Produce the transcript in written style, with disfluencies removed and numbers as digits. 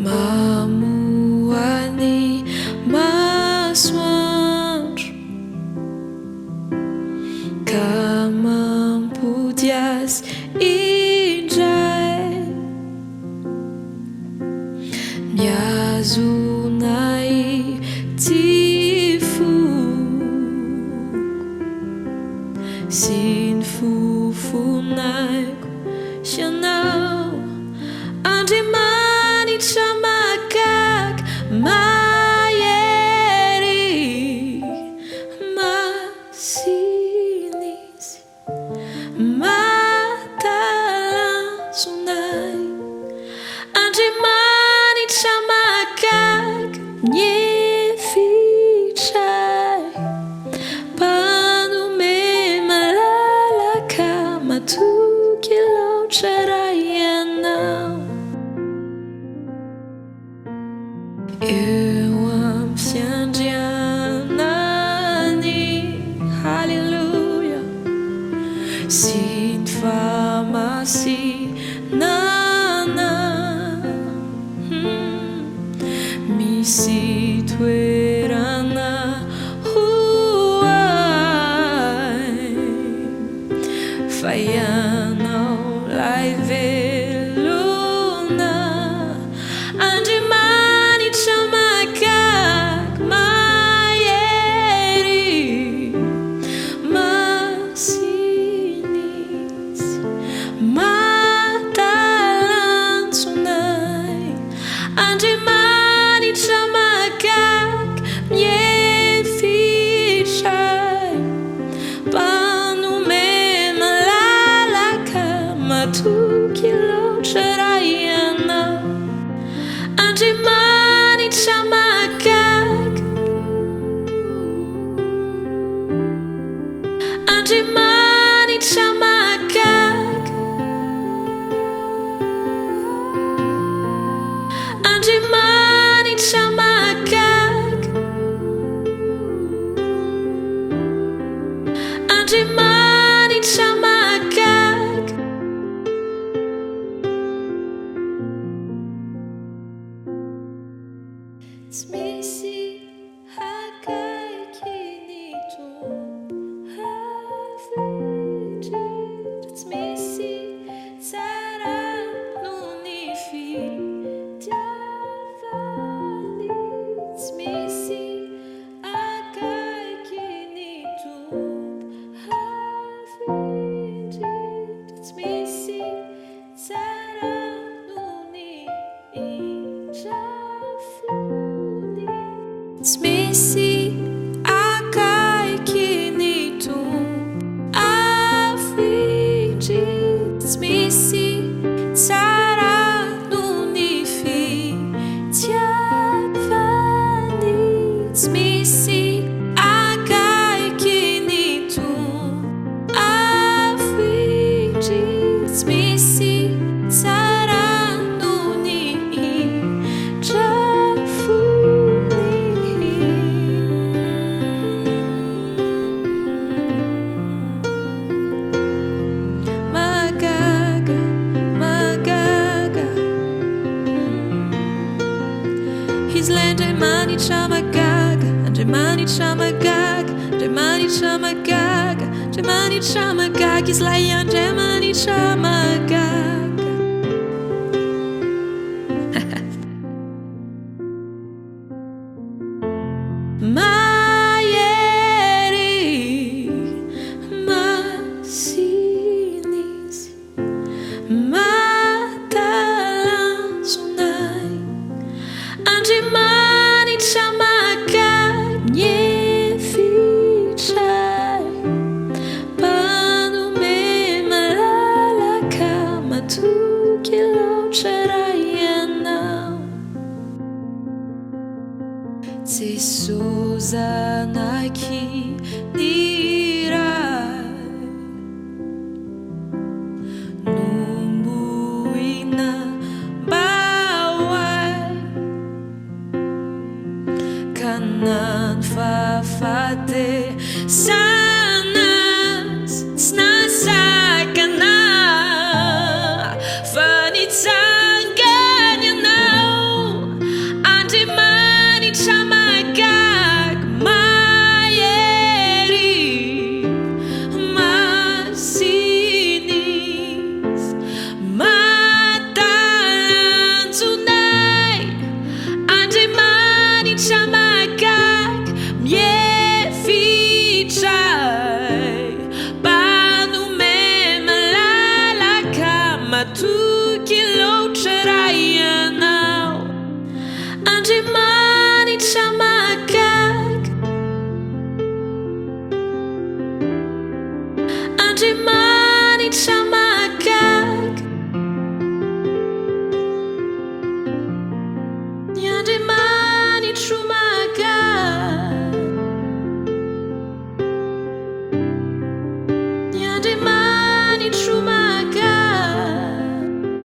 mamoany masoandro ka mampody azy indray miazonay ty fo sy ny fofonaiko sianao Andriamanitra mahagaga mahery masiny izy matalanjonay Andriamanitra mahagaga nyefitray mpanome malalaka matoky loatra raha ianao eo amin'ny fiandrianany haleluia sy ny famasinana misy toerana hoay fa ianao lay velona Andriamanitra mahagaga mahery masiny izy matalanjonay Andriamanitra mahagaga miefitray mpanome malalaka matoky loatra raha ianao Andriamanitra mahagaga Andriamanitra mahagaga Andriamanitra mahagaga Andriamanitra mahagaga tsy misy akaiky ny tombo hafidritra tsy misy tsara noho ny fitiavany tsy misy akaiky ny tombo hafidritra tsy misy tsara noho ny indrafony tsy misy akaiky ny tombo hafidritra tsy misy tsara noho ny fitiavany tsy misy akaiky ny tombo hafidritra tsy misy tsara noho ny indrafony mahagaga mahagaga izy lay Andriamanitra mahagaga Andriamanitra mahagaga Andriamanitra mahagaga Andriamanitra mahagaga izy lay Andriamanitra mahagaga mahery masiny izy matalanjonay Andriamanitra mahagaga nyefitray mpanome malalaka matoky loatra raha ianao Jesosy anankiray nombohina baway kanan fahafatesana sy nasakana fa nitsangany anao siya magag Andri